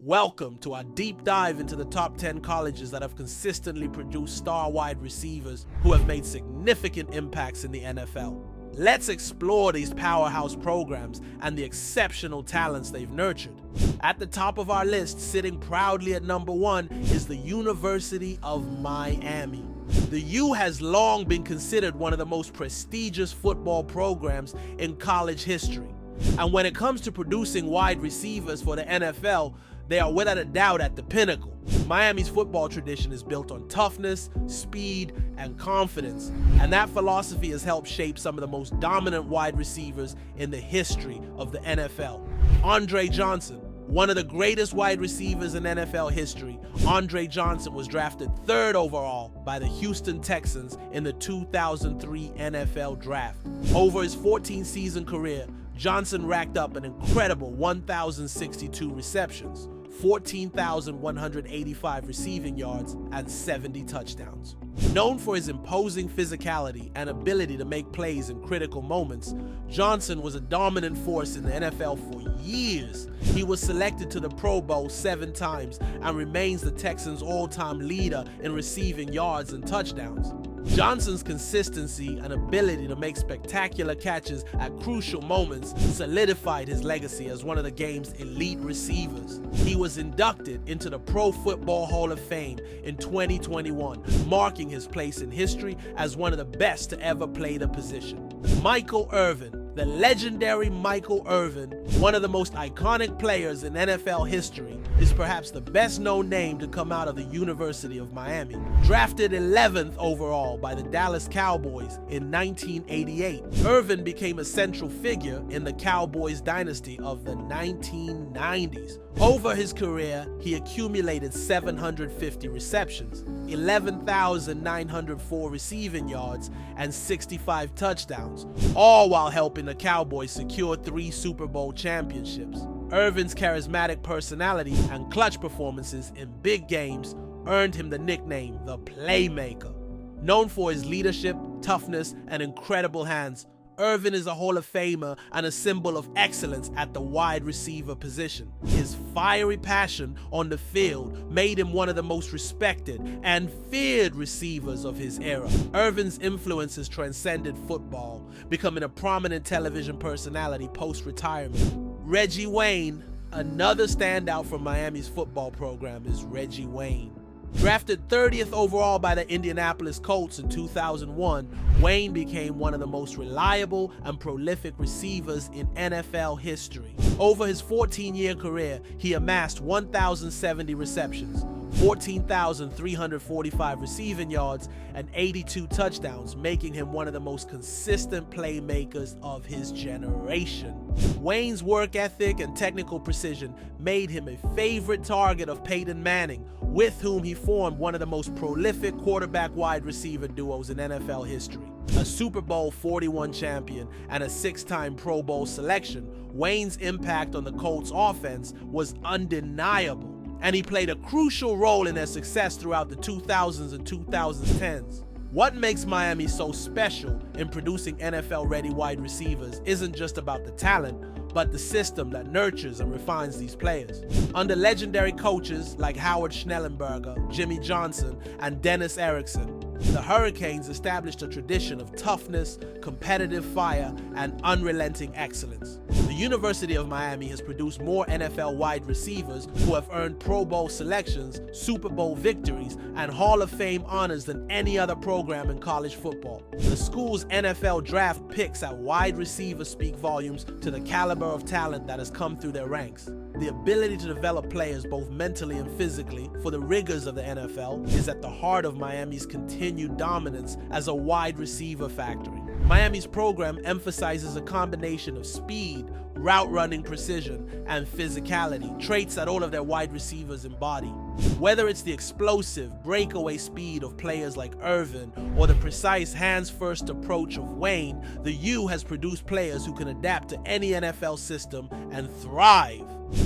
Welcome to our deep dive into the top 10 colleges that have consistently produced star wide receivers who have made significant impacts in the NFL. Let's explore these powerhouse programs and the exceptional talents they've nurtured. At the top of our list, sitting proudly at number 1, is the University of Miami. The U has long been considered one of the most prestigious football programs in college history. And when it comes to producing wide receivers for the NFL, they are without a doubt at the pinnacle. Miami's football tradition is built on toughness, speed, and confidence, and that philosophy has helped shape some of the most dominant wide receivers in the history of the NFL. Andre Johnson, one of the greatest wide receivers in NFL history, Andre Johnson was drafted 3rd overall by the Houston Texans in the 2003 NFL Draft. Over his 14-season career, Johnson racked up an incredible 1,062 receptions, 14,185 receiving yards, and 70 touchdowns. Known for his imposing physicality and ability to make plays in critical moments, Johnson was a dominant force in the NFL for years. He was selected to the Pro Bowl 7 times and remains the Texans' all-time leader in receiving yards and touchdowns. Johnson's consistency and ability to make spectacular catches at crucial moments solidified his legacy as one of the game's elite receivers. He was inducted into the Pro Football Hall of Fame in 2021, marking his place in history as one of the best to ever play the position. Michael Irvin. The legendary Michael Irvin, one of the most iconic players in NFL history, is perhaps the best known name to come out of the University of Miami. Drafted 11th overall by the Dallas Cowboys in 1988, Irvin became a central figure in the Cowboys dynasty of the 1990s. Over his career, he accumulated 750 receptions, 11,904 receiving yards, and 65 touchdowns, all while helping the Cowboys secure 3 Super Bowl championships. Irvin's charismatic personality and clutch performances in big games earned him the nickname the Playmaker. Known for his leadership, toughness, and incredible hands, Irvin is a Hall of Famer and a symbol of excellence at the wide receiver position. His fiery passion on the field made him one of the most respected and feared receivers of his era. Irvin's influences transcended football, becoming a prominent television personality post-retirement. Reggie Wayne, another standout from Miami's football program, is Reggie Wayne. Drafted 30th overall by the Indianapolis Colts in 2001, Wayne became one of the most reliable and prolific receivers in NFL history. Over his 14-year career, he amassed 1,070 receptions, 14,345 receiving yards, and 82 touchdowns, making him one of the most consistent playmakers of his generation. Wayne's work ethic and technical precision made him a favorite target of Peyton Manning, with whom he formed one of the most prolific quarterback-wide receiver duos in NFL history. A Super Bowl 41 champion and a 6-time Pro Bowl selection, Wayne's impact on the Colts offense was undeniable, and he played a crucial role in their success throughout the 2000s and 2010s. What makes Miami so special in producing NFL-ready wide receivers isn't just about the talent, but the system that nurtures and refines these players. Under legendary coaches like Howard Schnellenberger, Jimmy Johnson, and Dennis Erickson, the Hurricanes established a tradition of toughness, competitive fire, and unrelenting excellence. The University of Miami has produced more NFL wide receivers who have earned Pro Bowl selections, Super Bowl victories, and Hall of Fame honors than any other program in college football. The school's NFL draft picks at wide receivers speak volumes to the caliber of talent that has come through their ranks. The ability to develop players both mentally and physically for the rigors of the NFL is at the heart of Miami's continued dominance as a wide receiver factory. Miami's program emphasizes a combination of speed, route running precision, and physicality, traits that all of their wide receivers embody. Whether it's the explosive, breakaway speed of players like Irvin or the precise hands-first approach of Wayne, the U has produced players who can adapt to any NFL system and thrive.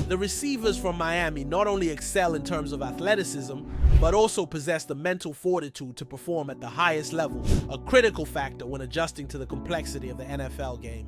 The receivers from Miami not only excel in terms of athleticism, but also possess the mental fortitude to perform at the highest level, a critical factor when adjusting to the complexity of the NFL game.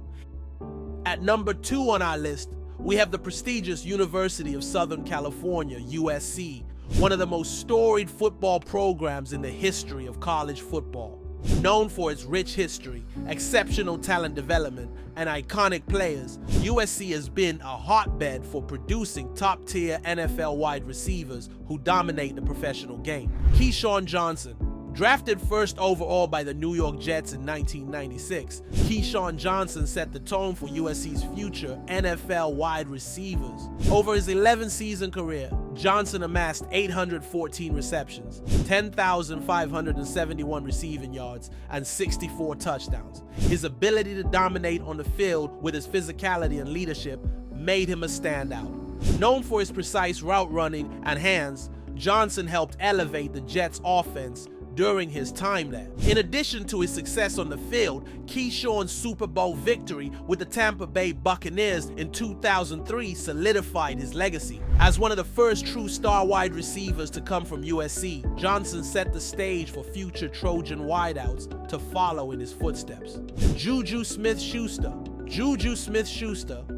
At number 2 on our list, we have the prestigious University of Southern California, USC, one of the most storied football programs in the history of college football. Known for its rich history, exceptional talent development, and iconic players, USC has been a hotbed for producing top-tier NFL wide receivers who dominate the professional game. Keyshawn Johnson, drafted first overall by the New York Jets in 1996, Keyshawn Johnson set the tone for USC's future NFL wide receivers. Over his 11-season career, Johnson amassed 814 receptions, 10,571 receiving yards, and 64 touchdowns. His ability to dominate on the field with his physicality and leadership made him a standout. Known for his precise route running and hands, Johnson helped elevate the Jets' offense during his time there. In addition to his success on the field, Keyshawn's Super Bowl victory with the Tampa Bay Buccaneers in 2003 solidified his legacy. As one of the first true star wide receivers to come from USC, Johnson set the stage for future Trojan wideouts to follow in his footsteps. Juju Smith-Schuster,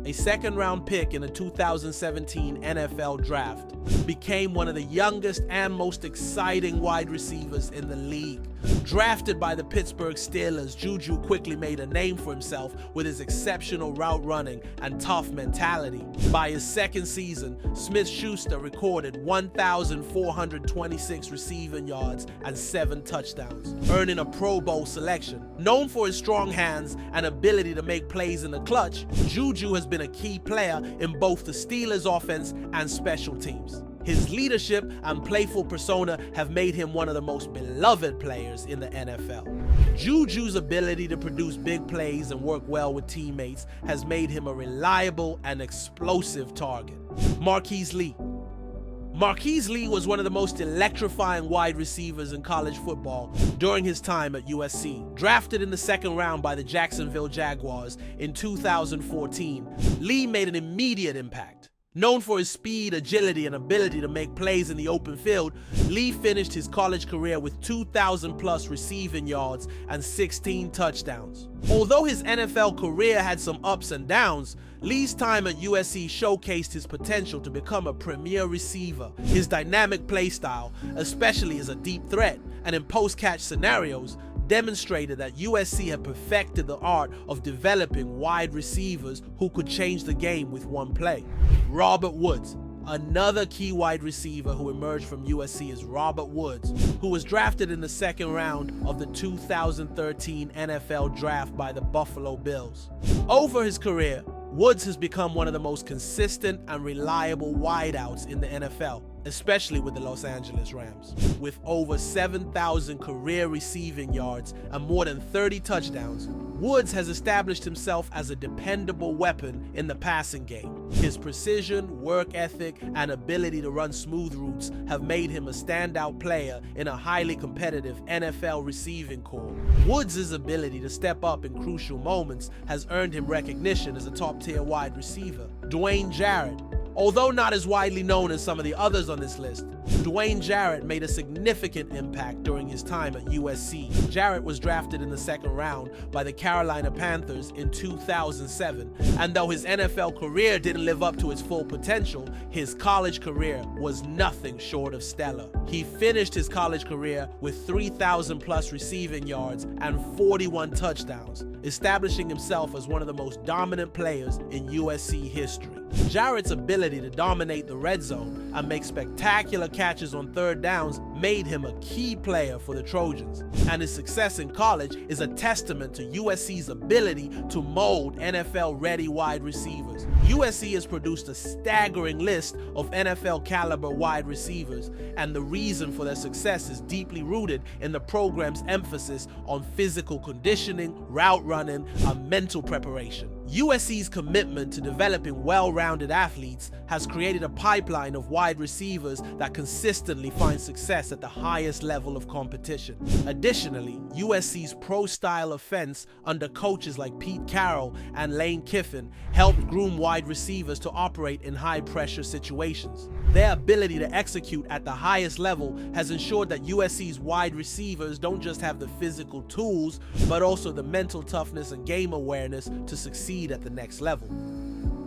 a second-round pick in the 2017 NFL Draft, became one of the youngest and most exciting wide receivers in the league. Drafted by the Pittsburgh Steelers, Juju quickly made a name for himself with his exceptional route running and tough mentality. By his second season, Smith-Schuster recorded 1,426 receiving yards and 7 touchdowns, earning a Pro Bowl selection. Known for his strong hands and ability to make plays in the clutch, Juju has been a key player in both the Steelers' offense and special teams. His leadership and playful persona have made him one of the most beloved players in the NFL. Juju's ability to produce big plays and work well with teammates has made him a reliable and explosive target. Marquise Lee was one of the most electrifying wide receivers in college football during his time at USC. Drafted in the second round by the Jacksonville Jaguars in 2014, Lee made an immediate impact. Known for his speed, agility, and ability to make plays in the open field, Lee finished his college career with 2,000+ receiving yards and 16 touchdowns. Although his NFL career had some ups and downs, Lee's time at USC showcased his potential to become a premier receiver. His dynamic play style, especially as a deep threat and in post-catch scenarios, demonstrated that USC had perfected the art of developing wide receivers who could change the game with one play. Robert Woods, another key wide receiver who emerged from USC, is Robert Woods, who was drafted in the second round of the 2013 NFL Draft by the Buffalo Bills. Over his career, Woods has become one of the most consistent and reliable wideouts in the NFL, especially with the Los Angeles Rams. With over 7,000 career receiving yards and more than 30 touchdowns, Woods has established himself as a dependable weapon in the passing game. His precision, work ethic, and ability to run smooth routes have made him a standout player in a highly competitive NFL receiving corps. Woods' ability to step up in crucial moments has earned him recognition as a top-tier wide receiver. Dwayne Jarrett, although not as widely known as some of the others on this list, Dwayne Jarrett made a significant impact during his time at USC. Jarrett was drafted in the second round by the Carolina Panthers in 2007, and though his NFL career didn't live up to its full potential, his college career was nothing short of stellar. He finished his college career with 3,000+ receiving yards and 41 touchdowns, establishing himself as one of the most dominant players in USC history. Jarrett's ability to dominate the red zone and make spectacular catches on third downs made him a key player for the Trojans, and his success in college is a testament to USC's ability to mold NFL-ready wide receivers. USC has produced a staggering list of NFL-caliber wide receivers, and the reason for their success is deeply rooted in the program's emphasis on physical conditioning, route running, and mental preparation. USC's commitment to developing well-rounded athletes has created a pipeline of wide receivers that consistently find success at the highest level of competition. Additionally, USC's pro-style offense under coaches like Pete Carroll and Lane Kiffin helped groom wide receivers to operate in high-pressure situations. Their ability to execute at the highest level has ensured that USC's wide receivers don't just have the physical tools, but also the mental toughness and game awareness to succeed at the next level.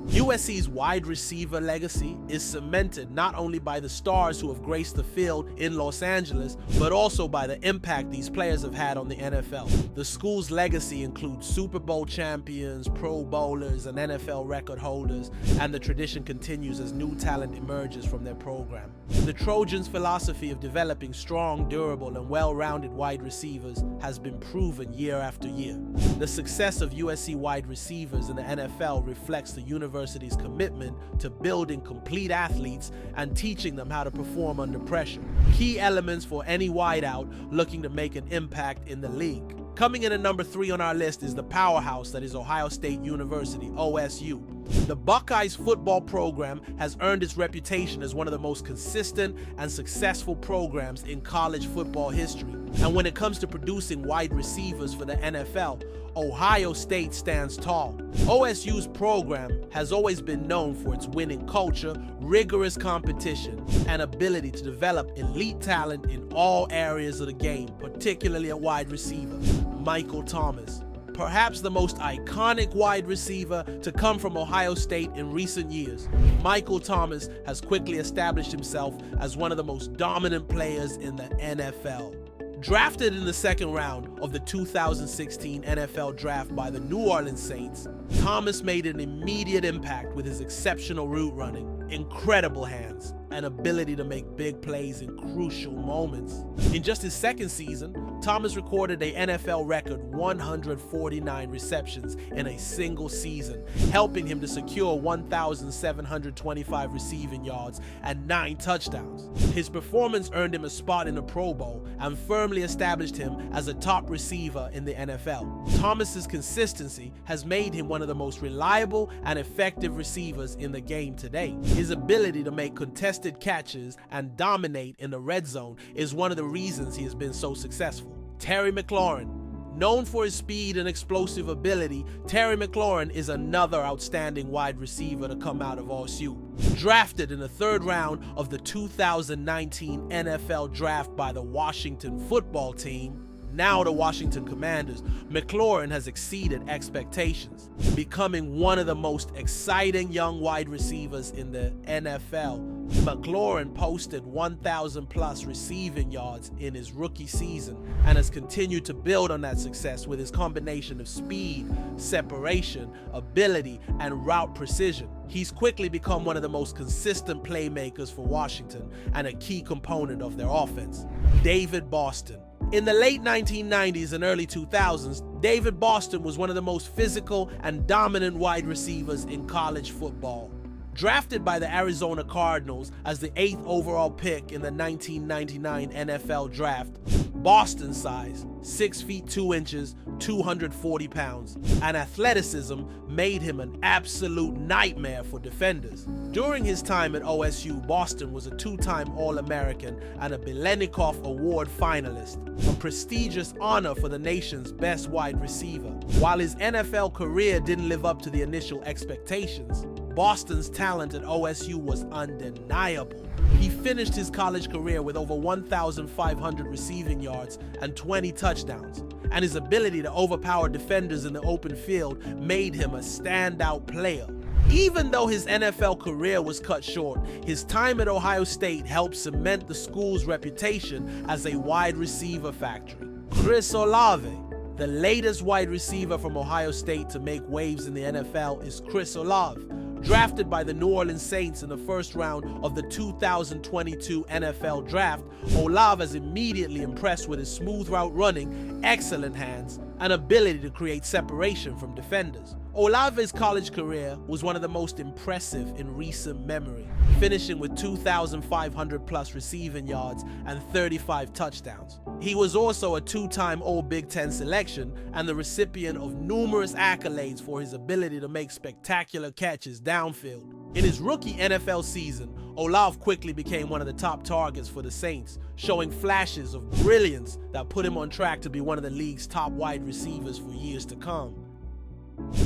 USC's wide receiver legacy is cemented not only by the stars who have graced the field in Los Angeles, but also by the impact these players have had on the NFL. The school's legacy includes Super Bowl champions, Pro Bowlers, and NFL record holders, and the tradition continues as new talent emerges from their program. The Trojans' philosophy of developing strong, durable, and well-rounded wide receivers has been proven year after year. The success of USC wide receivers in the NFL reflects the university's commitment to building complete athletes and teaching them how to perform under pressure. Key elements for any wideout looking to make an impact in the league. Coming in at number 3 on our list is the powerhouse that is Ohio State University, OSU. The Buckeyes football program has earned its reputation as one of the most consistent and successful programs in college football history. And when it comes to producing wide receivers for the NFL, Ohio State stands tall. OSU's program has always been known for its winning culture, rigorous competition, and ability to develop elite talent in all areas of the game, particularly at wide receiver. Michael Thomas, perhaps the most iconic wide receiver to come from Ohio State in recent years. Michael Thomas has quickly established himself as one of the most dominant players in the NFL. Drafted in the second round of the 2016 NFL Draft by the New Orleans Saints, Thomas made an immediate impact with his exceptional route running, incredible hands, and ability to make big plays in crucial moments. In just his second season, Thomas recorded a NFL record 149 receptions in a single season, helping him to secure 1,725 receiving yards and 9 touchdowns. His performance earned him a spot in the Pro Bowl and firmly established him as a top receiver in the NFL. Thomas's consistency has made him one of the most reliable and effective receivers in the game today. His ability to make contested catches and dominate in the red zone is one of the reasons he has been so successful. Terry McLaurin. Known for his speed and explosive ability, Terry McLaurin is another outstanding wide receiver to come out of OSU. Drafted in the third round of the 2019 NFL Draft by the Washington football team, now the Washington Commanders, McLaurin has exceeded expectations, becoming one of the most exciting young wide receivers in the NFL. McLaurin posted 1,000+ receiving yards in his rookie season and has continued to build on that success with his combination of speed, separation, ability, and route precision. He's quickly become one of the most consistent playmakers for Washington and a key component of their offense. David Boston. In the late 1990s and early 2000s, David Boston was one of the most physical and dominant wide receivers in college football. Drafted by the Arizona Cardinals as the 8th overall pick in the 1999 NFL Draft, Boston's size, 6 feet 2 inches, 240 pounds, and athleticism made him an absolute nightmare for defenders. During his time at OSU, Boston was a 2-time All-American and a Biletnikoff Award finalist, a prestigious honor for the nation's best wide receiver. While his NFL career didn't live up to the initial expectations, Boston's talent at OSU was undeniable. He finished his college career with over 1,500 receiving yards and 20 touchdowns, and his ability to overpower defenders in the open field made him a standout player. Even though his NFL career was cut short, his time at Ohio State helped cement the school's reputation as a wide receiver factory. Chris Olave. The latest wide receiver from Ohio State to make waves in the NFL is Chris Olave. Drafted by the New Orleans Saints in the first round of the 2022 NFL Draft, Olave has immediately impressed with his smooth route running, excellent hands, and ability to create separation from defenders. Olave's college career was one of the most impressive in recent memory, finishing with 2,500+ receiving yards and 35 touchdowns. He was also a 2-time All-Big Ten selection and the recipient of numerous accolades for his ability to make spectacular catches downfield. In his rookie NFL season, Olave quickly became one of the top targets for the Saints, showing flashes of brilliance that put him on track to be one of the league's top wide receivers for years to come.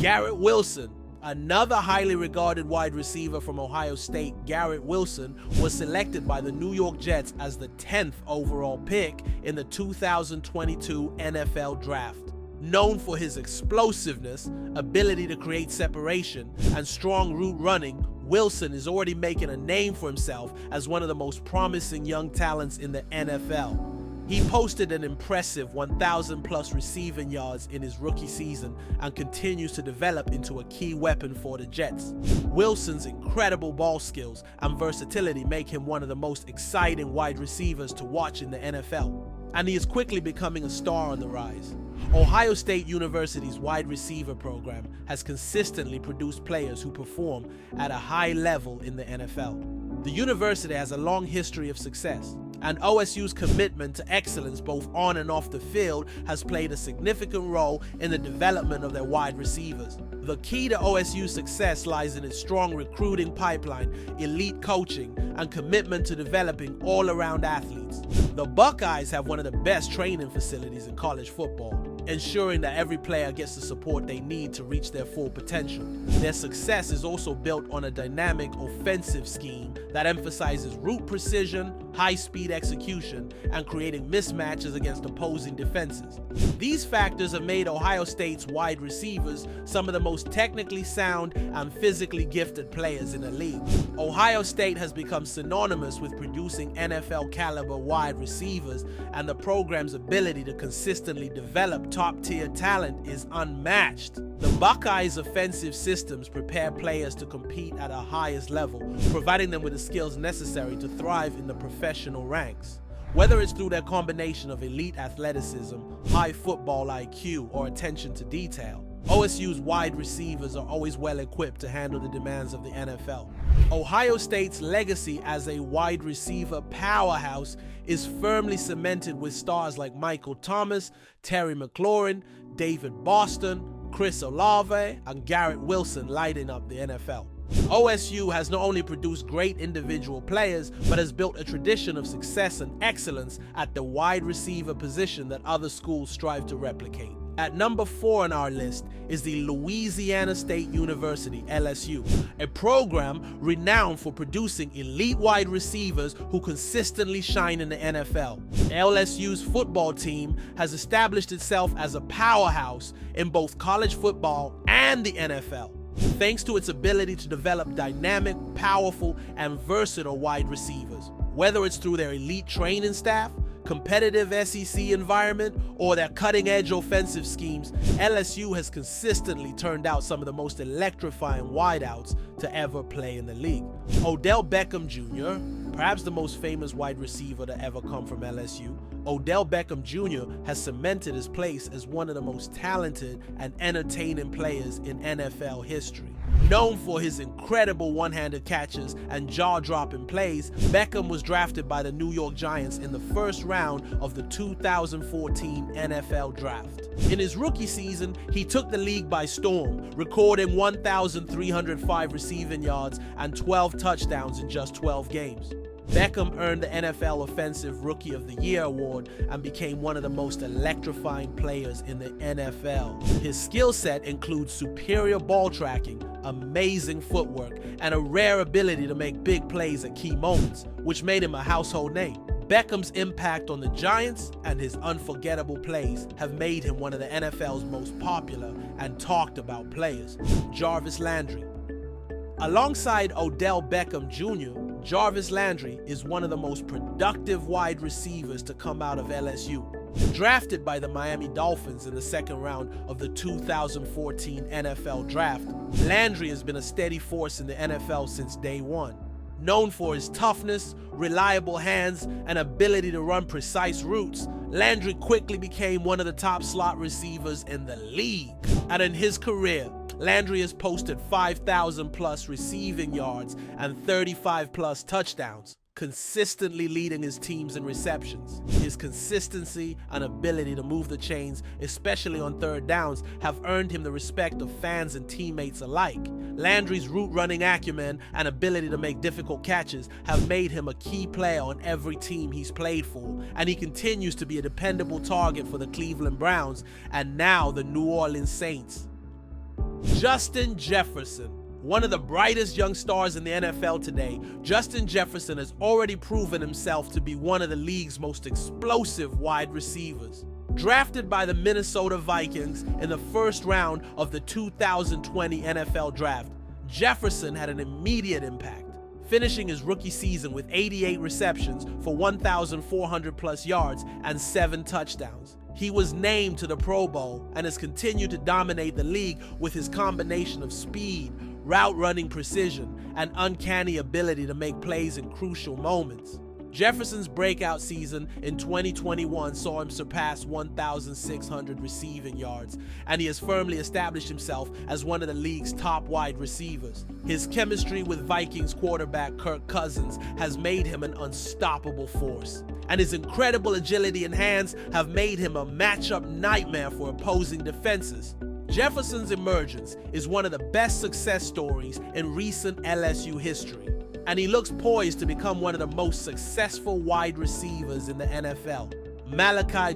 Garrett Wilson. Another highly regarded wide receiver from Ohio State, Garrett Wilson, was selected by the New York Jets as the 10th overall pick in the 2022 NFL Draft. Known for his explosiveness, ability to create separation, and strong route running, Wilson is already making a name for himself as one of the most promising young talents in the NFL. He posted an impressive 1,000+ receiving yards in his rookie season and continues to develop into a key weapon for the Jets. Wilson's incredible ball skills and versatility make him one of the most exciting wide receivers to watch in the NFL, and he is quickly becoming a star on the rise. Ohio State University's wide receiver program has consistently produced players who perform at a high level in the NFL. The university has a long history of success, and OSU's commitment to excellence both on and off the field has played a significant role in the development of their wide receivers. The key to OSU's success lies in its strong recruiting pipeline, elite coaching, and commitment to developing all-around athletes. The Buckeyes have one of the best training facilities in college football, ensuring that every player gets the support they need to reach their full potential. Their success is also built on a dynamic offensive scheme that emphasizes route precision, high-speed execution, and creating mismatches against opposing defenses. These factors have made Ohio State's wide receivers some of the most technically sound and physically gifted players in the league. Ohio State has become synonymous with producing NFL-caliber wide receivers, and the program's ability to consistently develop top-tier talent is unmatched. The Buckeyes' offensive systems prepare players to compete at a highest level, providing them with the skills necessary to thrive in the professional ranks. Whether it's through their combination of elite athleticism, high football IQ, or attention to detail, OSU's wide receivers are always well equipped to handle the demands of the NFL. Ohio State's legacy as a wide receiver powerhouse is firmly cemented with stars like Michael Thomas, Terry McLaurin, David Boston, Chris Olave, and Garrett Wilson lighting up the NFL. OSU has not only produced great individual players, but has built a tradition of success and excellence at the wide receiver position that other schools strive to replicate. At number 4 on our list is the Louisiana State University, LSU, a program renowned for producing elite wide receivers who consistently shine in the NFL. LSU's football team has established itself as a powerhouse in both college football and the NFL, thanks to its ability to develop dynamic, powerful, and versatile wide receivers. Whether it's through their elite training staff, competitive SEC environment, or their cutting-edge offensive schemes, LSU has consistently turned out some of the most electrifying wideouts to ever play in the league. Odell Beckham Jr., perhaps the most famous wide receiver to ever come from LSU, Odell Beckham Jr. has cemented his place as one of the most talented and entertaining players in NFL history. Known for his incredible one-handed catches and jaw-dropping plays, Beckham was drafted by the New York Giants in the first round of the 2014 NFL Draft. In his rookie season, he took the league by storm, recording 1,305 receiving yards and 12 touchdowns in just 12 games. Beckham earned the NFL Offensive Rookie of the Year award and became one of the most electrifying players in the NFL. His skill set includes superior ball tracking, amazing footwork, and a rare ability to make big plays at key moments, which made him a household name. Beckham's impact on the Giants and his unforgettable plays have made him one of the NFL's most popular and talked about players. Jarvis Landry. Alongside Odell Beckham Jr., Jarvis Landry is one of the most productive wide receivers to come out of LSU. Drafted by the Miami Dolphins in the second round of the 2014 NFL Draft, Landry has been a steady force in the NFL since day one. Known for his toughness, reliable hands, and ability to run precise routes, Landry quickly became one of the top slot receivers in the league. And in his career, Landry has posted 5,000+ receiving yards and 35+ touchdowns, consistently leading his teams in receptions. His consistency and ability to move the chains, especially on third downs, have earned him the respect of fans and teammates alike. Landry's route running acumen and ability to make difficult catches have made him a key player on every team he's played for, and he continues to be a dependable target for the Cleveland Browns and now the New Orleans Saints. Justin Jefferson. One of the brightest young stars in the NFL today, Justin Jefferson has already proven himself to be one of the league's most explosive wide receivers. Drafted by the Minnesota Vikings in the first round of the 2020 NFL Draft, Jefferson had an immediate impact, finishing his rookie season with 88 receptions for 1,400 plus yards and 7 touchdowns. He was named to the Pro Bowl and has continued to dominate the league with his combination of speed, route running precision, and uncanny ability to make plays in crucial moments. Jefferson's breakout season in 2021 saw him surpass 1,600 receiving yards, and he has firmly established himself as one of the league's top wide receivers. His chemistry with Vikings quarterback Kirk Cousins has made him an unstoppable force, and his incredible agility and hands have made him a matchup nightmare for opposing defenses. Jefferson's emergence is one of the best success stories in recent LSU history, and he looks poised to become one of the most successful wide receivers in the NFL. Malachi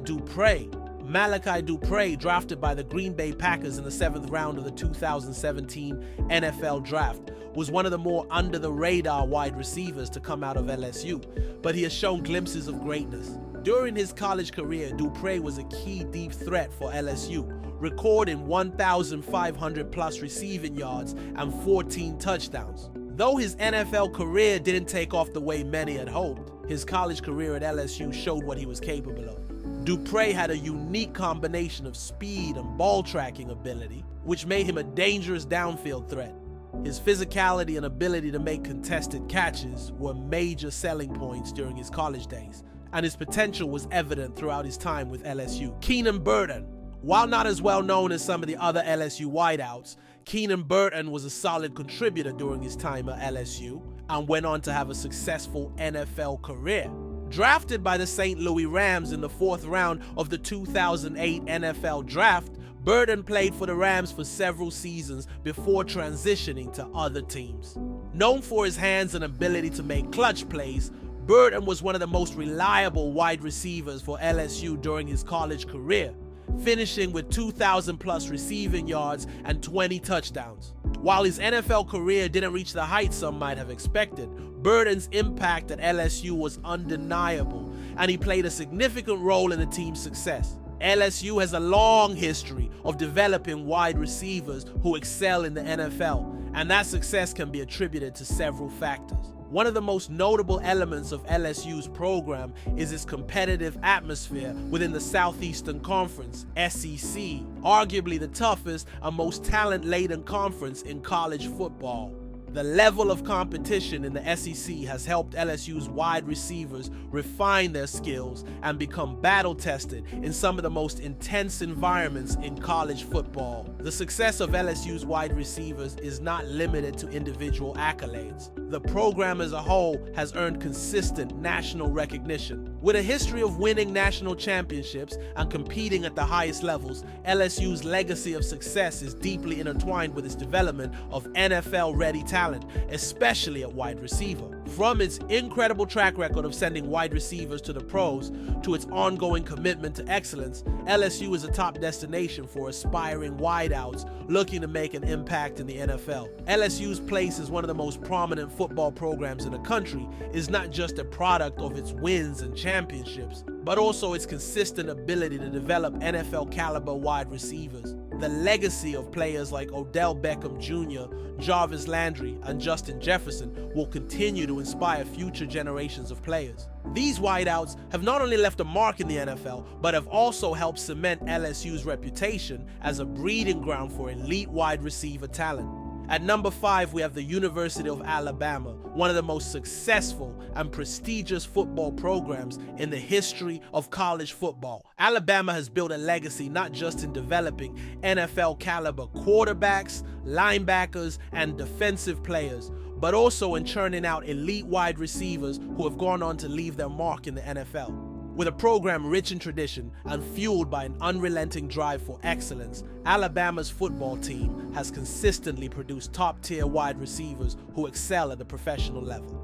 Dupre, drafted by the Green Bay Packers in the 7th round of the 2017 NFL Draft, was one of the more under-the-radar wide receivers to come out of LSU, but he has shown glimpses of greatness. During his college career, Dupre was a key deep threat for LSU, recording 1,500 plus receiving yards and 14 touchdowns. Though his NFL career didn't take off the way many had hoped, his college career at LSU showed what he was capable of. Dupre had a unique combination of speed and ball tracking ability, which made him a dangerous downfield threat. His physicality and ability to make contested catches were major selling points during his college days, and his potential was evident throughout his time with LSU. Keenan Burton. While not as well known as some of the other LSU wideouts, Keenan Burton was a solid contributor during his time at LSU and went on to have a successful NFL career. Drafted by the St. Louis Rams in the 4th round of the 2008 NFL Draft, Burton played for the Rams for several seasons before transitioning to other teams. Known for his hands and ability to make clutch plays, Burton was one of the most reliable wide receivers for LSU during his college career, finishing with 2,000 plus receiving yards and 20 touchdowns. While his NFL career didn't reach the heights some might have expected, Burton's impact at LSU was undeniable, and he played a significant role in the team's success. LSU has a long history of developing wide receivers who excel in the NFL, and that success can be attributed to several factors. One of the most notable elements of LSU's program is its competitive atmosphere within the Southeastern Conference, SEC, arguably the toughest and most talent-laden conference in college football. The level of competition in the SEC has helped LSU's wide receivers refine their skills and become battle-tested in some of the most intense environments in college football. The success of LSU's wide receivers is not limited to individual accolades. The program as a whole has earned consistent national recognition. With a history of winning national championships and competing at the highest levels, LSU's legacy of success is deeply intertwined with its development of NFL-ready talent, especially at wide receiver. From its incredible track record of sending wide receivers to the pros to its ongoing commitment to excellence, LSU is a top destination for aspiring wideouts looking to make an impact in the NFL. LSU's place as one of the most prominent football programs in the country is not just a product of its wins and championships, but also its consistent ability to develop NFL caliber wide receivers. The legacy of players like Odell Beckham Jr., Jarvis Landry, and Justin Jefferson will continue to inspire future generations of players. These wideouts have not only left a mark in the NFL, but have also helped cement LSU's reputation as a breeding ground for elite wide receiver talent. At number 5, we have the University of Alabama, one of the most successful and prestigious football programs in the history of college football. Alabama has built a legacy not just in developing NFL caliber quarterbacks, linebackers, and defensive players, but also in churning out elite wide receivers who have gone on to leave their mark in the NFL. With a program rich in tradition and fueled by an unrelenting drive for excellence, Alabama's football team has consistently produced top-tier wide receivers who excel at the professional level.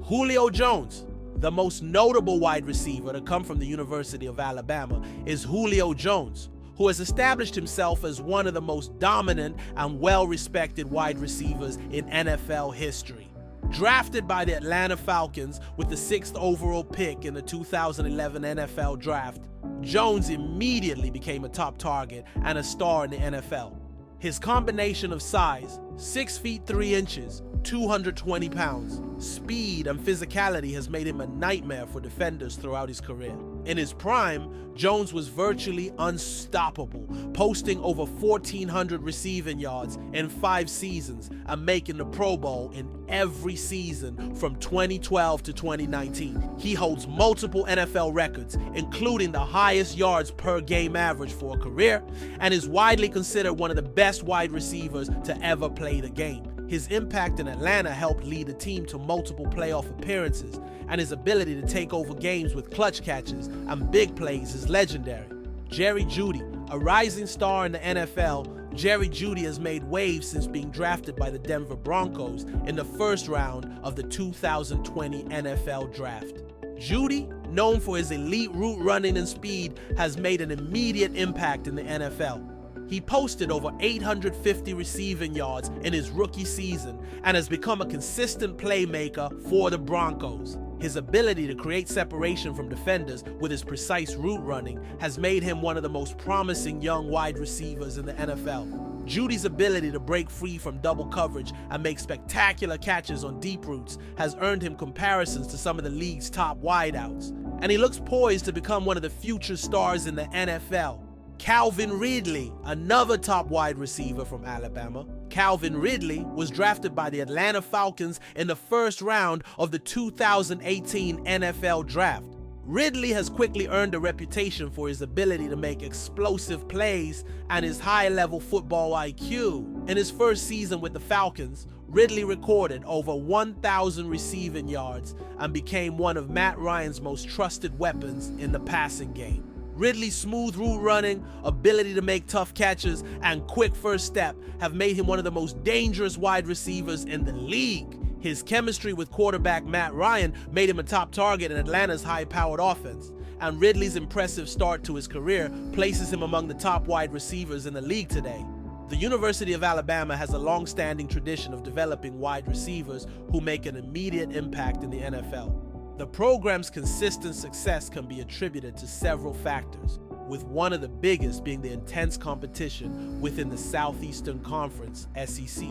Julio Jones. The most notable wide receiver to come from the University of Alabama is Julio Jones, who has established himself as one of the most dominant and well-respected wide receivers in NFL history. Drafted by the Atlanta Falcons with the 6th overall pick in the 2011 NFL Draft, Jones immediately became a top target and a star in the NFL. His combination of size, 6 feet 3 inches, 220 pounds, speed and physicality has made him a nightmare for defenders throughout his career. In his prime, Jones was virtually unstoppable, posting over 1,400 receiving yards in 5 seasons and making the Pro Bowl in every season from 2012 to 2019. He holds multiple NFL records, including the highest yards per game average for a career, and is widely considered one of the best wide receivers to ever play the game. His impact in Atlanta helped lead the team to multiple playoff appearances, and his ability to take over games with clutch catches and big plays is legendary. Jerry Jeudy, a rising star in the NFL, Jerry Jeudy has made waves since being drafted by the Denver Broncos in the first round of the 2020 NFL Draft. Jeudy, known for his elite route running and speed, has made an immediate impact in the NFL. He posted over 850 receiving yards in his rookie season and has become a consistent playmaker for the Broncos. His ability to create separation from defenders with his precise route running has made him one of the most promising young wide receivers in the NFL. Jeudy's ability to break free from double coverage and make spectacular catches on deep routes has earned him comparisons to some of the league's top wideouts, and he looks poised to become one of the future stars in the NFL. Calvin Ridley, another top wide receiver from Alabama. Calvin Ridley was drafted by the Atlanta Falcons in the first round of the 2018 NFL Draft. Ridley has quickly earned a reputation for his ability to make explosive plays and his high-level football IQ. In his first season with the Falcons, Ridley recorded over 1,000 receiving yards and became one of Matt Ryan's most trusted weapons in the passing game. Ridley's smooth route running, ability to make tough catches, and quick first step have made him one of the most dangerous wide receivers in the league. His chemistry with quarterback Matt Ryan made him a top target in Atlanta's high-powered offense, and Ridley's impressive start to his career places him among the top wide receivers in the league today. The University of Alabama has a long-standing tradition of developing wide receivers who make an immediate impact in the NFL. The program's consistent success can be attributed to several factors, with one of the biggest being the intense competition within the Southeastern Conference, SEC.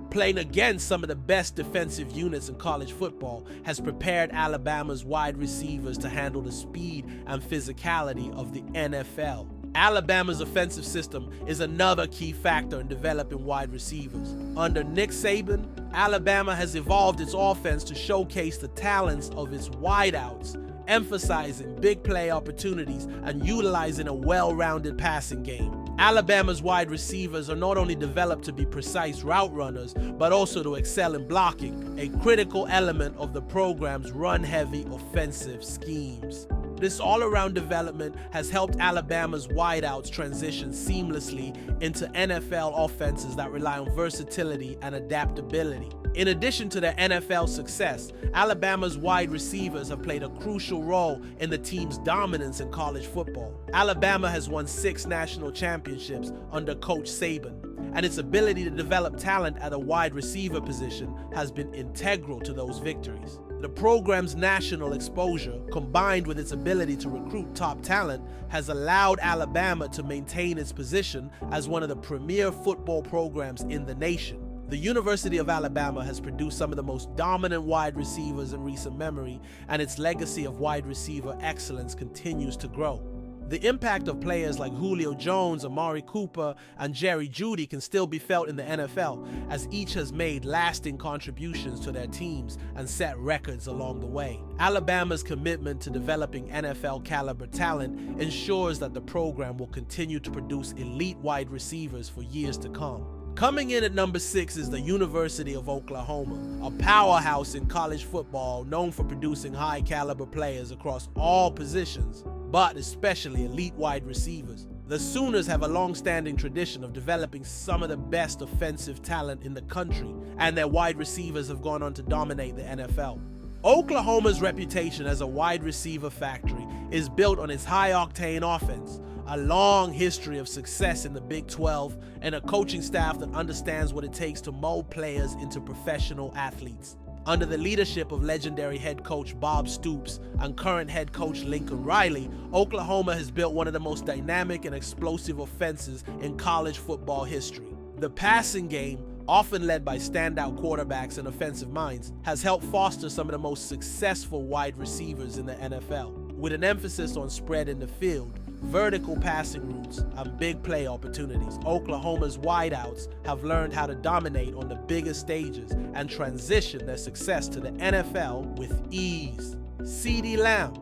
Playing against some of the best defensive units in college football has prepared Alabama's wide receivers to handle the speed and physicality of the NFL. Alabama's offensive system is another key factor in developing wide receivers. Under Nick Saban, Alabama has evolved its offense to showcase the talents of its wideouts, emphasizing big play opportunities and utilizing a well-rounded passing game. Alabama's wide receivers are not only developed to be precise route runners, but also to excel in blocking, a critical element of the program's run-heavy offensive schemes. This all-around development has helped Alabama's wideouts transition seamlessly into NFL offenses that rely on versatility and adaptability. In addition to their NFL success, Alabama's wide receivers have played a crucial role in the team's dominance in college football. Alabama has won 6 national championships under Coach Saban, and its ability to develop talent at a wide receiver position has been integral to those victories. The program's national exposure, combined with its ability to recruit top talent, has allowed Alabama to maintain its position as one of the premier football programs in the nation. The University of Alabama has produced some of the most dominant wide receivers in recent memory, and its legacy of wide receiver excellence continues to grow. The impact of players like Julio Jones, Amari Cooper, and Jerry Jeudy can still be felt in the NFL, as each has made lasting contributions to their teams and set records along the way. Alabama's commitment to developing NFL-caliber talent ensures that the program will continue to produce elite wide receivers for years to come. Coming in at number 6 is the University of Oklahoma, a powerhouse in college football known for producing high-caliber players across all positions, but especially elite wide receivers. The Sooners have a long-standing tradition of developing some of the best offensive talent in the country, and their wide receivers have gone on to dominate the NFL. Oklahoma's reputation as a wide receiver factory is built on its high-octane offense, a long history of success in the Big 12, and a coaching staff that understands what it takes to mold players into professional athletes. Under the leadership of legendary head coach Bob Stoops and current head coach Lincoln Riley, Oklahoma has built one of the most dynamic and explosive offenses in college football history. The passing game, often led by standout quarterbacks and offensive minds, has helped foster some of the most successful wide receivers in the NFL. With an emphasis on spread in the field, vertical passing routes, and big play opportunities, Oklahoma's wideouts have learned how to dominate on the biggest stages and transition their success to the NFL with ease. CeeDee Lamb.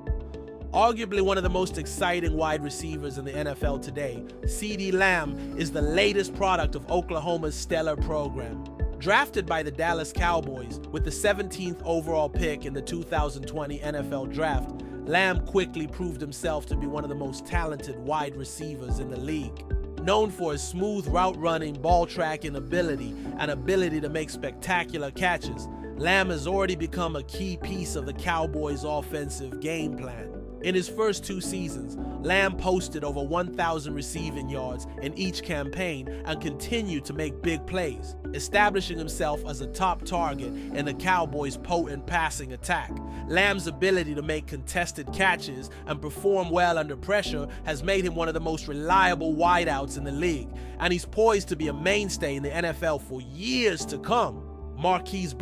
Arguably one of the most exciting wide receivers in the NFL today, CeeDee Lamb is the latest product of Oklahoma's stellar program. Drafted by the Dallas Cowboys with the 17th overall pick in the 2020 NFL Draft, Lamb quickly proved himself to be one of the most talented wide receivers in the league. Known for his smooth route running, ball tracking ability, and ability to make spectacular catches, Lamb has already become a key piece of the Cowboys' offensive game plan. In his first 2 seasons, Lamb posted over 1,000 receiving yards in each campaign and continued to make big plays, establishing himself as a top target in the Cowboys' potent passing attack. Lamb's ability to make contested catches and perform well under pressure has made him one of the most reliable wideouts in the league, and he's poised to be a mainstay in the NFL for years to come. Marquise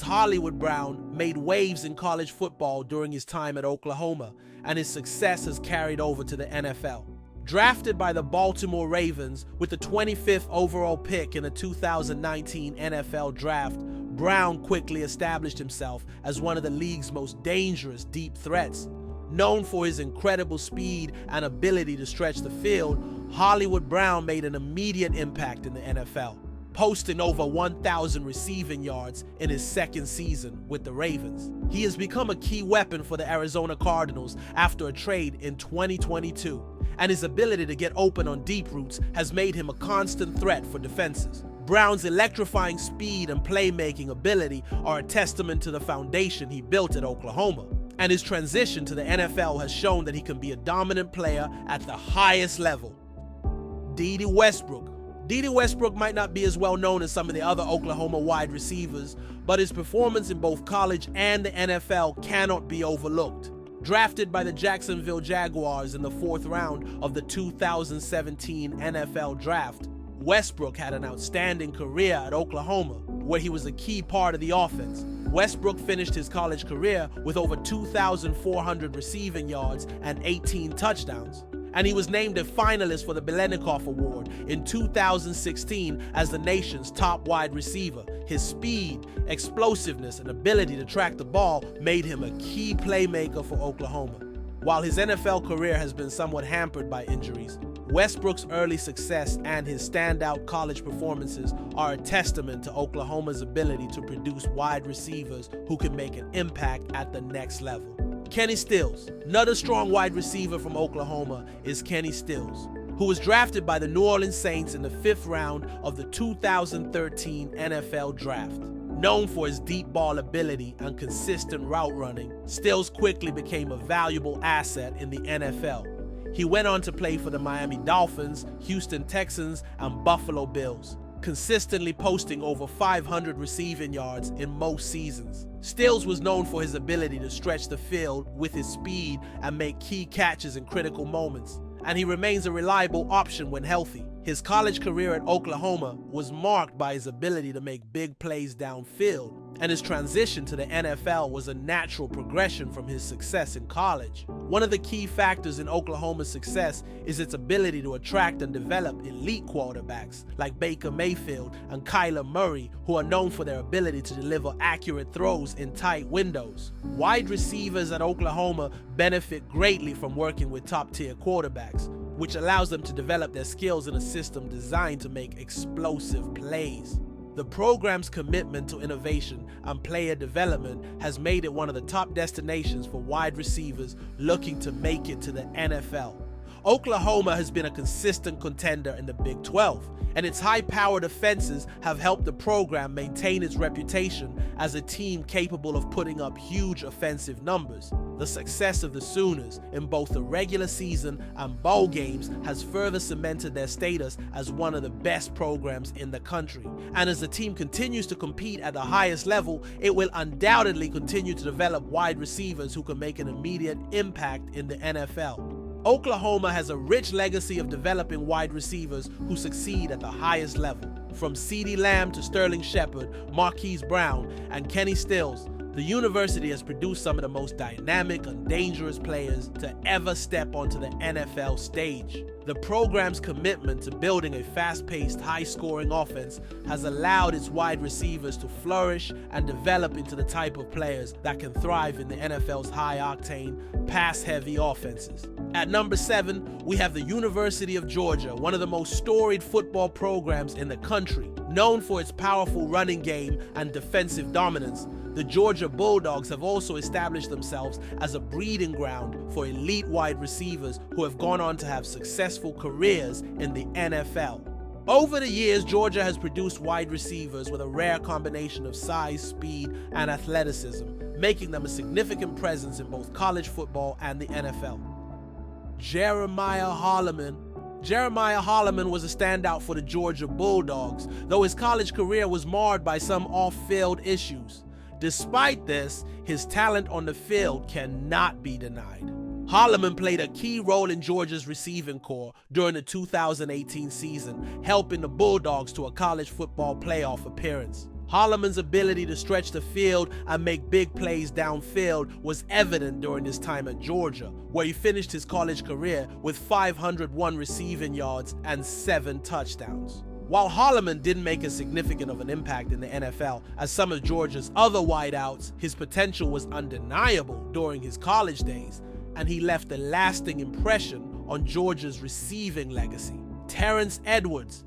Hollywood Brown made waves in college football during his time at Oklahoma, and his success has carried over to the NFL. Drafted by the Baltimore Ravens with the 25th overall pick in the 2019 NFL Draft, Brown quickly established himself as one of the league's most dangerous deep threats. Known for his incredible speed and ability to stretch the field, Hollywood Brown made an immediate impact in the NFL, posting over 1,000 receiving yards in his second season with the Ravens. He has become a key weapon for the Arizona Cardinals after a trade in 2022, and his ability to get open on deep routes has made him a constant threat for defenses. Brown's electrifying speed and playmaking ability are a testament to the foundation he built at Oklahoma, and his transition to the NFL has shown that he can be a dominant player at the highest level. Dede Westbrook might not be as well known as some of the other Oklahoma wide receivers, but his performance in both college and the NFL cannot be overlooked. Drafted by the Jacksonville Jaguars in the 4th round of the 2017 NFL Draft, Westbrook had an outstanding career at Oklahoma, where he was a key part of the offense. Westbrook finished his college career with over 2,400 receiving yards and 18 touchdowns, and he was named a finalist for the Biletnikoff Award in 2016 as the nation's top wide receiver. His speed, explosiveness, and ability to track the ball made him a key playmaker for Oklahoma. While his NFL career has been somewhat hampered by injuries, Westbrook's early success and his standout college performances are a testament to Oklahoma's ability to produce wide receivers who can make an impact at the next level. Kenny Stills. Another strong wide receiver from Oklahoma is Kenny Stills, who was drafted by the New Orleans Saints in the 5th round of the 2013 NFL Draft. Known for his deep ball ability and consistent route running, Stills quickly became a valuable asset in the NFL. He went on to play for the Miami Dolphins, Houston Texans, and Buffalo Bills, consistently posting over 500 receiving yards in most seasons. Stills was known for his ability to stretch the field with his speed and make key catches in critical moments, and he remains a reliable option when healthy. His college career at Oklahoma was marked by his ability to make big plays downfield, and his transition to the NFL was a natural progression from his success in college. One of the key factors in Oklahoma's success is its ability to attract and develop elite quarterbacks like Baker Mayfield and Kyler Murray, who are known for their ability to deliver accurate throws in tight windows. Wide receivers at Oklahoma benefit greatly from working with top-tier quarterbacks, which allows them to develop their skills in a system designed to make explosive plays. The program's commitment to innovation and player development has made it one of the top destinations for wide receivers looking to make it to the NFL. Oklahoma has been a consistent contender in the Big 12, and its high-powered offenses have helped the program maintain its reputation as a team capable of putting up huge offensive numbers. The success of the Sooners in both the regular season and bowl games has further cemented their status as one of the best programs in the country. And as the team continues to compete at the highest level, it will undoubtedly continue to develop wide receivers who can make an immediate impact in the NFL. Oklahoma has a rich legacy of developing wide receivers who succeed at the highest level. From CeeDee Lamb to Sterling Shepard, Marquise Brown, and Kenny Stills, the university has produced some of the most dynamic and dangerous players to ever step onto the NFL stage. The program's commitment to building a fast-paced, high-scoring offense has allowed its wide receivers to flourish and develop into the type of players that can thrive in the NFL's high-octane, pass-heavy offenses. At number 7, we have the University of Georgia, one of the most storied football programs in the country. Known for its powerful running game and defensive dominance, the Georgia Bulldogs have also established themselves as a breeding ground for elite wide receivers who have gone on to have successful careers in the NFL. Over the years, Georgia has produced wide receivers with a rare combination of size, speed, and athleticism, making them a significant presence in both college football and the NFL. Jeremiah Holloman was a standout for the Georgia Bulldogs, though his college career was marred by some off-field issues. Despite this, his talent on the field cannot be denied. Holloman played a key role in Georgia's receiving corps during the 2018 season, helping the Bulldogs to a college football playoff appearance. Holloman's ability to stretch the field and make big plays downfield was evident during his time at Georgia, where he finished his college career with 501 receiving yards and 7 touchdowns. While Holloman didn't make as significant of an impact in the NFL as some of Georgia's other wideouts, his potential was undeniable during his college days, and he left a lasting impression on Georgia's receiving legacy. Terrence Edwards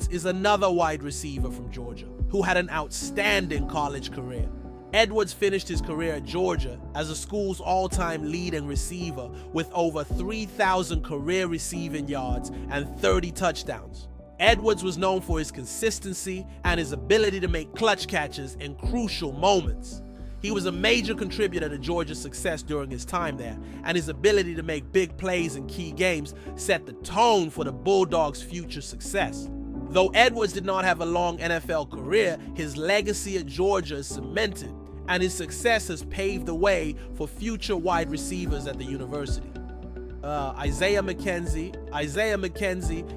is another wide receiver from Georgia who had an outstanding college career. Edwards finished his career at Georgia as the school's all-time leading receiver with over 3,000 career receiving yards and 30 touchdowns. Edwards was known for his consistency and his ability to make clutch catches in crucial moments. He was a major contributor to Georgia's success during his time there, and his ability to make big plays in key games set the tone for the Bulldogs' future success. Though Edwards did not have a long NFL career, his legacy at Georgia is cemented, and his success has paved the way for future wide receivers at the university. Isaiah McKenzie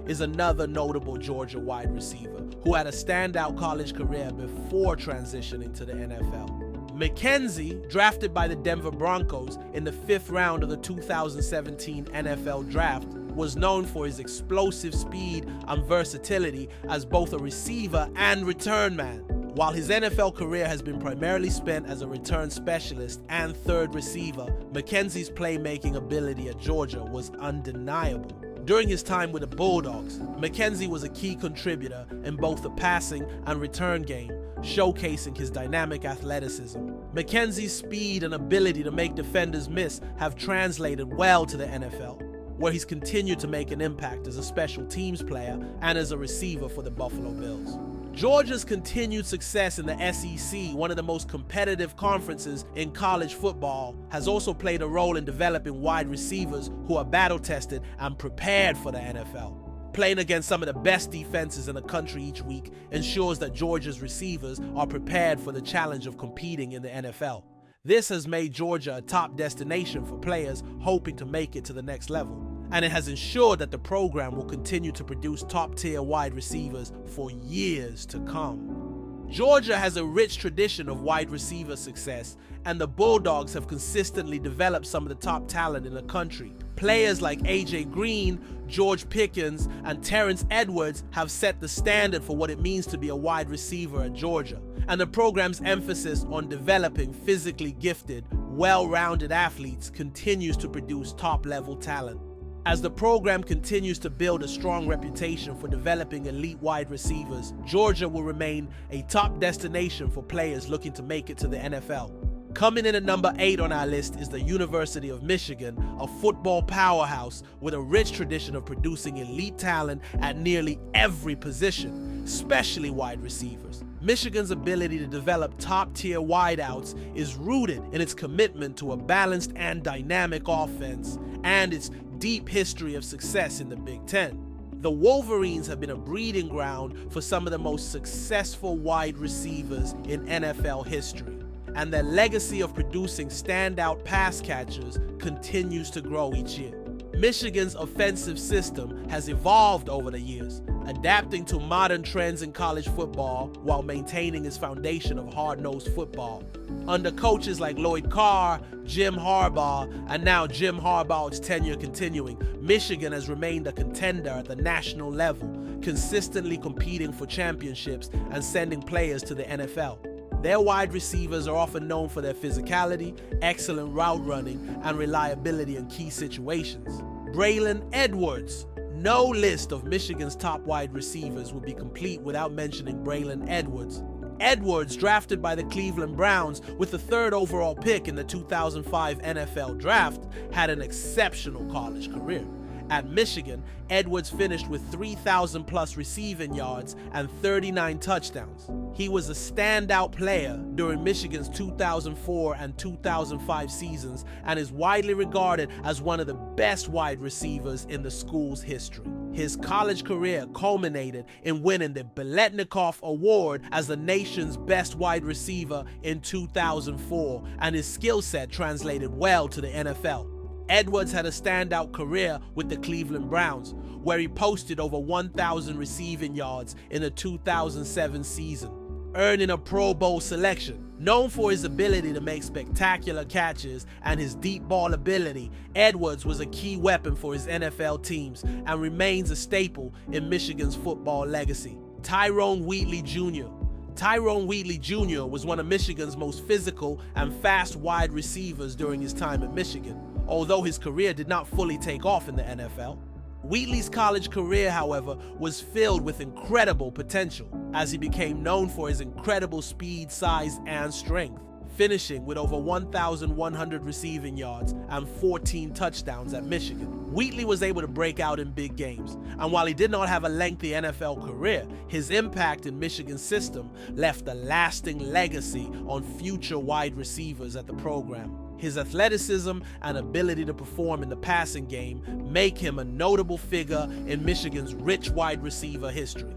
is another notable Georgia wide receiver who had a standout college career before transitioning to the NFL. McKenzie, drafted by the Denver Broncos in the 5th round of the 2017 NFL Draft, was known for his explosive speed and versatility as both a receiver and return man. While his NFL career has been primarily spent as a return specialist and third receiver, McKenzie's playmaking ability at Georgia was undeniable. During his time with the Bulldogs, McKenzie was a key contributor in both the passing and return game, showcasing his dynamic athleticism. McKenzie's speed and ability to make defenders miss have translated well to the NFL, where he's continued to make an impact as a special teams player and as a receiver for the Buffalo Bills. Georgia's continued success in the SEC, one of the most competitive conferences in college football, has also played a role in developing wide receivers who are battle-tested and prepared for the NFL. Playing against some of the best defenses in the country each week ensures that Georgia's receivers are prepared for the challenge of competing in the NFL. This has made Georgia a top destination for players hoping to make it to the next level, and it has ensured that the program will continue to produce top-tier wide receivers for years to come. Georgia has a rich tradition of wide receiver success, and the Bulldogs have consistently developed some of the top talent in the country. Players like AJ Green, George Pickens, and Terrence Edwards have set the standard for what it means to be a wide receiver at Georgia, and the program's emphasis on developing physically gifted, well-rounded athletes continues to produce top-level talent. As the program continues to build a strong reputation for developing elite wide receivers, Georgia will remain a top destination for players looking to make it to the NFL. Coming in at number 8 on our list is the University of Michigan, a football powerhouse with a rich tradition of producing elite talent at nearly every position, especially wide receivers. Michigan's ability to develop top-tier wideouts is rooted in its commitment to a balanced and dynamic offense and its deep history of success in the Big Ten. The Wolverines have been a breeding ground for some of the most successful wide receivers in NFL history, and their legacy of producing standout pass catchers continues to grow each year. Michigan's offensive system has evolved over the years, adapting to modern trends in college football while maintaining its foundation of hard-nosed football. Under coaches like Lloyd Carr, Jim Harbaugh, and now Jim Harbaugh's tenure continuing, Michigan has remained a contender at the national level, consistently competing for championships and sending players to the NFL. Their wide receivers are often known for their physicality, excellent route running, and reliability in key situations. Braylon Edwards. No list of Michigan's top wide receivers would be complete without mentioning Braylon Edwards. Edwards, drafted by the Cleveland Browns with the 3rd overall pick in the 2005 NFL Draft, had an exceptional college career. At Michigan, Edwards finished with 3,000+ receiving yards and 39 touchdowns. He was a standout player during Michigan's 2004 and 2005 seasons and is widely regarded as one of the best wide receivers in the school's history. His college career culminated in winning the Biletnikoff Award as the nation's best wide receiver in 2004, and his skill set translated well to the NFL. Edwards had a standout career with the Cleveland Browns, where he posted over 1,000 receiving yards in the 2007 season, earning a Pro Bowl selection. Known for his ability to make spectacular catches and his deep ball ability, Edwards was a key weapon for his NFL teams and remains a staple in Michigan's football legacy. Tyrone Wheatley Jr. Tyrone Wheatley Jr. was one of Michigan's most physical and fast wide receivers during his time at Michigan, although his career did not fully take off in the NFL. Wheatley's college career, however, was filled with incredible potential, as he became known for his incredible speed, size, and strength, finishing with over 1,100 receiving yards and 14 touchdowns at Michigan. Wheatley was able to break out in big games, and while he did not have a lengthy NFL career, his impact in Michigan's system left a lasting legacy on future wide receivers at the program. His athleticism and ability to perform in the passing game make him a notable figure in Michigan's rich wide receiver history.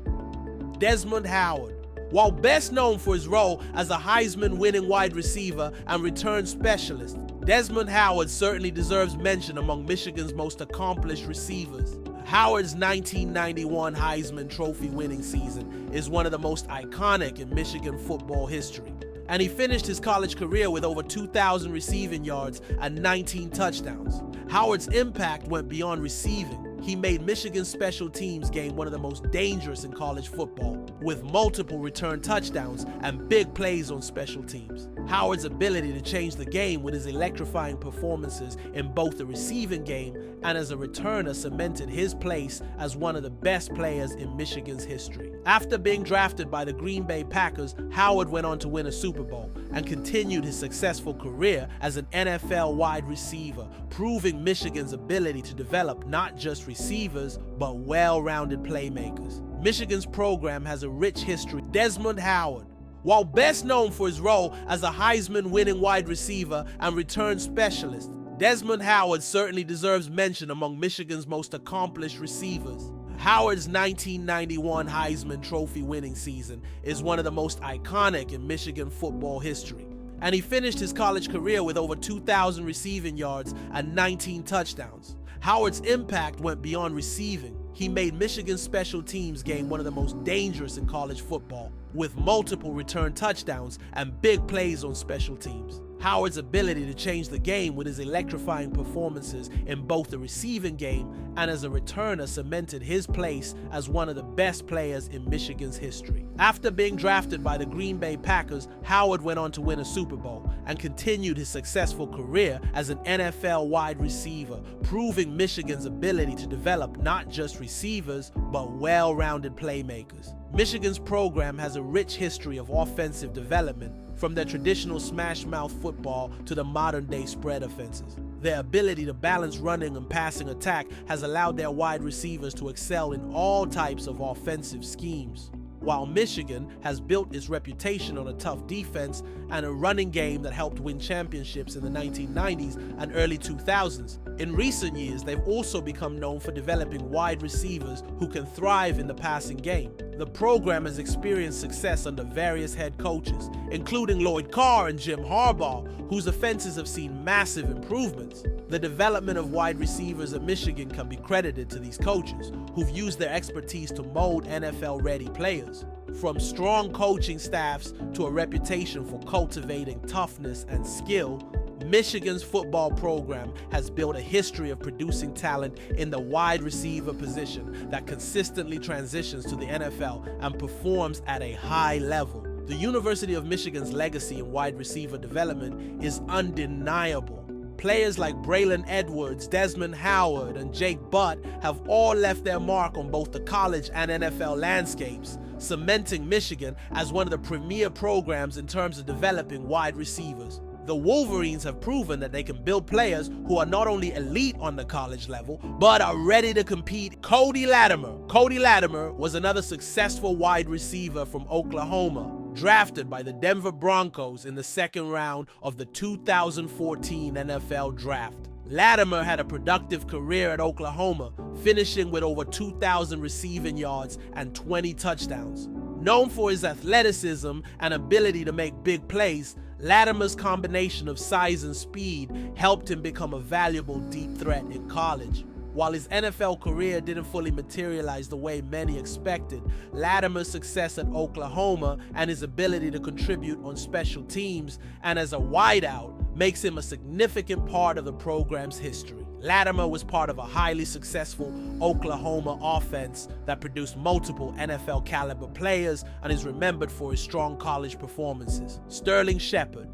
Desmond Howard. While best known for his role as a Heisman-winning wide receiver and return specialist, Desmond Howard certainly deserves mention among Michigan's most accomplished receivers. Howard's 1991 Heisman Trophy winning season is one of the most iconic in Michigan football history, and he finished his college career with over 2,000 receiving yards and 19 touchdowns. Howard's impact went beyond receiving. He made Michigan's special teams game one of the most dangerous in college football, with multiple return touchdowns and big plays on special teams. Howard's ability to change the game with his electrifying performances in both the receiving game and as a returner cemented his place as one of the best players in Michigan's history. After being drafted by the Green Bay Packers, Howard went on to win a Super Bowl and continued his successful career as an NFL wide receiver, proving Michigan's ability to develop not just receivers, but well-rounded playmakers. Michigan's program has a rich history. Desmond Howard. While best known for his role as a Heisman-winning wide receiver and return specialist, Desmond Howard certainly deserves mention among Michigan's most accomplished receivers. Howard's 1991 Heisman Trophy winning season is one of the most iconic in Michigan football history, and he finished his college career with over 2,000 receiving yards and 19 touchdowns. Howard's impact went beyond receiving. He made Michigan's special teams game one of the most dangerous in college football, with multiple return touchdowns and big plays on special teams. Howard's ability to change the game with his electrifying performances in both the receiving game and as a returner cemented his place as one of the best players in Michigan's history. After being drafted by the Green Bay Packers, Howard went on to win a Super Bowl and continued his successful career as an NFL wide receiver, proving Michigan's ability to develop not just receivers, but well-rounded playmakers. Michigan's program has a rich history of offensive development, from their traditional smash-mouth football to the modern-day spread offenses. Their ability to balance running and passing attack has allowed their wide receivers to excel in all types of offensive schemes. While Michigan has built its reputation on a tough defense and a running game that helped win championships in the 1990s and early 2000s, in recent years they've also become known for developing wide receivers who can thrive in the passing game. The program has experienced success under various head coaches, including Lloyd Carr and Jim Harbaugh, whose offenses have seen massive improvements. The development of wide receivers at Michigan can be credited to these coaches, who've used their expertise to mold NFL-ready players. From strong coaching staffs to a reputation for cultivating toughness and skill, Michigan's football program has built a history of producing talent in the wide receiver position that consistently transitions to the NFL and performs at a high level. The University of Michigan's legacy in wide receiver development is undeniable. Players like Braylon Edwards, Desmond Howard, and Jake Butt have all left their mark on both the college and NFL landscapes, cementing Michigan as one of the premier programs in terms of developing wide receivers. The Wolverines have proven that they can build players who are not only elite on the college level, but are ready to compete. Cody Latimer was another successful wide receiver from Oklahoma, drafted by the Denver Broncos in the second round of the 2014 NFL Draft. Latimer had a productive career at Oklahoma, finishing with over 2,000 receiving yards and 20 touchdowns. Known for his athleticism and ability to make big plays, Latimer's combination of size and speed helped him become a valuable deep threat in college. While his NFL career didn't fully materialize the way many expected, Latimer's success at Oklahoma and his ability to contribute on special teams and as a wideout makes him a significant part of the program's history. Latimer was part of a highly successful Oklahoma offense that produced multiple NFL-caliber players and is remembered for his strong college performances. Sterling Shepard,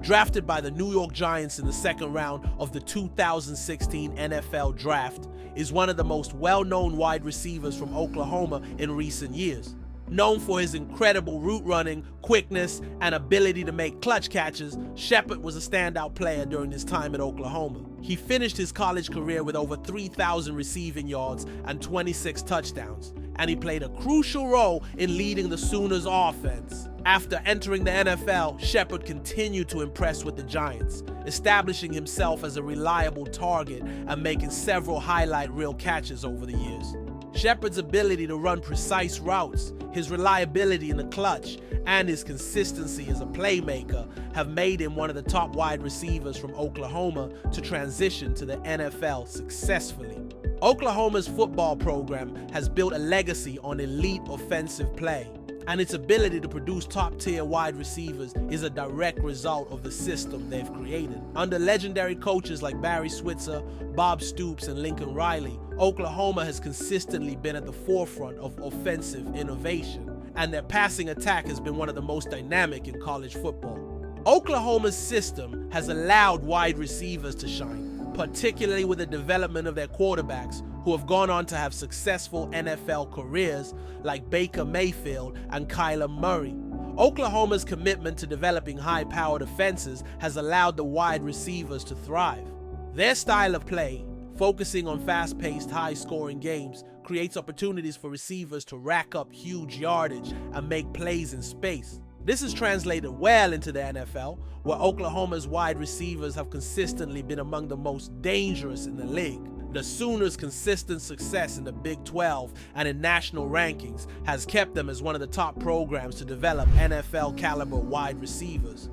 drafted by the New York Giants in the second round of the 2016 NFL Draft, is one of the most well-known wide receivers from Oklahoma in recent years. Known for his incredible route running, quickness, and ability to make clutch catches, Shepard was a standout player during his time at Oklahoma. He finished his college career with over 3,000 receiving yards and 26 touchdowns, and he played a crucial role in leading the Sooners' offense. After entering the NFL, Shepard continued to impress with the Giants, establishing himself as a reliable target and making several highlight reel catches over the years. Shepard's ability to run precise routes, his reliability in the clutch, and his consistency as a playmaker have made him one of the top wide receivers from Oklahoma to transition to the NFL successfully. Oklahoma's football program has built a legacy on elite offensive play, and its ability to produce top-tier wide receivers is a direct result of the system they've created. Under legendary coaches like Barry Switzer, Bob Stoops, and Lincoln Riley, Oklahoma has consistently been at the forefront of offensive innovation, and their passing attack has been one of the most dynamic in college football. Oklahoma's system has allowed wide receivers to shine, particularly with the development of their quarterbacks, who have gone on to have successful NFL careers like Baker Mayfield and Kyler Murray. Oklahoma's commitment to developing high-powered offenses has allowed the wide receivers to thrive. Their style of play, focusing on fast-paced, high-scoring games, creates opportunities for receivers to rack up huge yardage and make plays in space. This has translated well into the NFL, where Oklahoma's wide receivers have consistently been among the most dangerous in the league. The Sooners' consistent success in the Big 12 and in national rankings has kept them as one of the top programs to develop NFL-caliber wide receivers.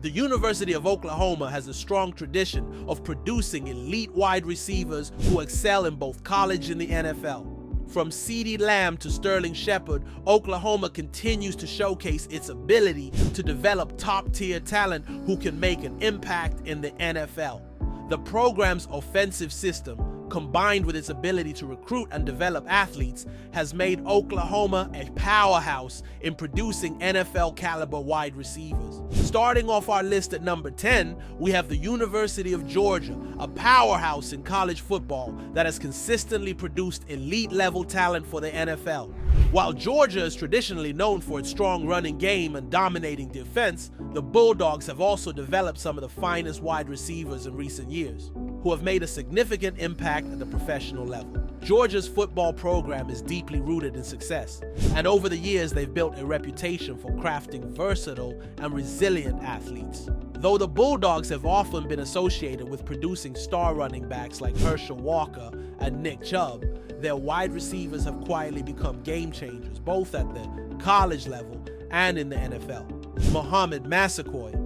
The University of Oklahoma has a strong tradition of producing elite wide receivers who excel in both college and the NFL. From CeeDee Lamb to Sterling Shepard, Oklahoma continues to showcase its ability to develop top-tier talent who can make an impact in the NFL. The program's offensive system, combined with its ability to recruit and develop athletes, has made Oklahoma a powerhouse in producing NFL-caliber wide receivers. Starting off our list at number 10, we have the University of Georgia, a powerhouse in college football that has consistently produced elite-level talent for the NFL. While Georgia is traditionally known for its strong running game and dominating defense, the Bulldogs have also developed some of the finest wide receivers in recent years, who have made a significant impact at the professional level. Georgia's football program is deeply rooted in success, and over the years they've built a reputation for crafting versatile and resilient athletes. Though the Bulldogs have often been associated with producing star running backs like Herschel Walker and Nick Chubb, their wide receivers have quietly become game changers, both at the college level and in the NFL. Mohamed Massaquoi.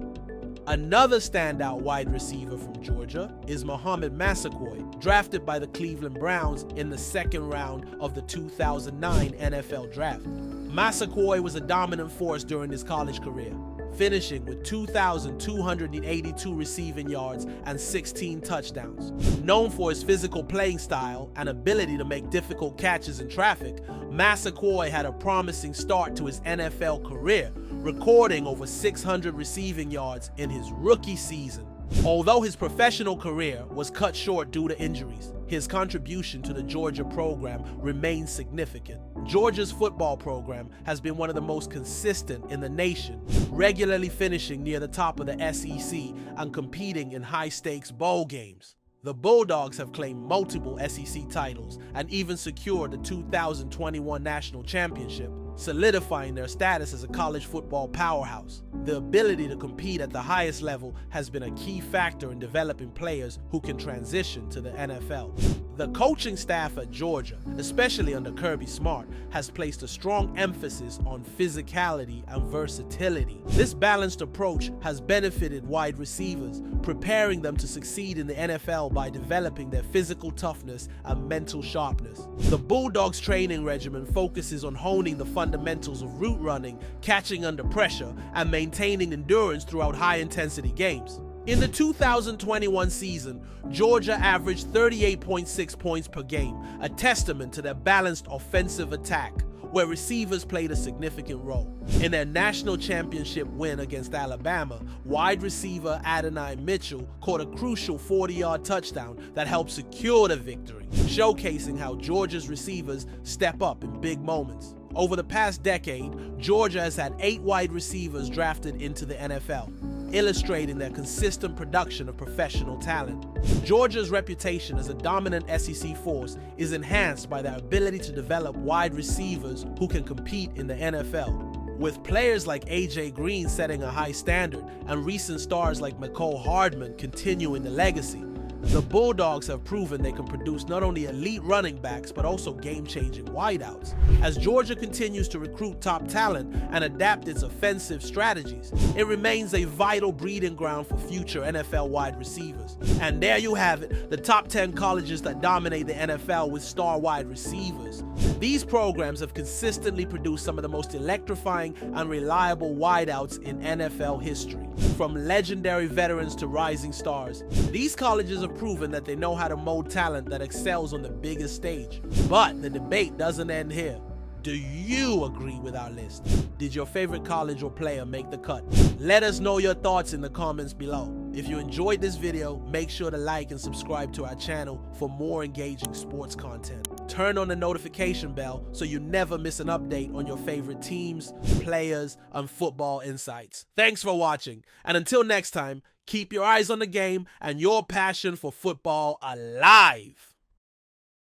Another standout wide receiver from Georgia is Mohamed Massaquoi, drafted by the Cleveland Browns in the second round of the 2009 NFL Draft. Massaquoi was a dominant force during his college career, finishing with 2,282 receiving yards and 16 touchdowns. Known for his physical playing style and ability to make difficult catches in traffic, Massaquoi had a promising start to his NFL career, recording over 600 receiving yards in his rookie season. Although his professional career was cut short due to injuries, his contribution to the Georgia program remains significant. Georgia's football program has been one of the most consistent in the nation, regularly finishing near the top of the SEC and competing in high-stakes bowl games. The Bulldogs have claimed multiple SEC titles and even secured the 2021 National Championship, solidifying their status as a college football powerhouse. The ability to compete at the highest level has been a key factor in developing players who can transition to the NFL. The coaching staff at Georgia, especially under Kirby Smart, has placed a strong emphasis on physicality and versatility. This balanced approach has benefited wide receivers, preparing them to succeed in the NFL by developing their physical toughness and mental sharpness. The Bulldogs training regimen focuses on honing the fundamentals of route running, catching under pressure, and maintaining endurance throughout high-intensity games. In the 2021 season, Georgia averaged 38.6 points per game, a testament to their balanced offensive attack, where receivers played a significant role. In their national championship win against Alabama, wide receiver Adonai Mitchell caught a crucial 40-yard touchdown that helped secure the victory, showcasing how Georgia's receivers step up in big moments. Over the past decade, Georgia has had 8 wide receivers drafted into the NFL, illustrating their consistent production of professional talent. Georgia's reputation as a dominant SEC force is enhanced by their ability to develop wide receivers who can compete in the NFL. With players like A.J. Green setting a high standard and recent stars like Mecole Hardman continuing the legacy, the Bulldogs have proven they can produce not only elite running backs but also game-changing wideouts. As Georgia continues to recruit top talent and adapt its offensive strategies, it remains a vital breeding ground for future NFL wide receivers. And there you have it, the top 10 colleges that dominate the NFL with star wide receivers. These programs have consistently produced some of the most electrifying and reliable wideouts in NFL history. From legendary veterans to rising stars, these colleges have proven that they know how to mold talent that excels on the biggest stage. But the debate doesn't end here. Do you agree with our list? Did your favorite college or player make the cut? Let us know your thoughts in the comments below. If you enjoyed this video, make sure to like and subscribe to our channel for more engaging sports content. Turn on the notification bell so you never miss an update on your favorite teams, players, and football insights. Thanks for watching, and until next time, keep your eyes on the game and your passion for football alive.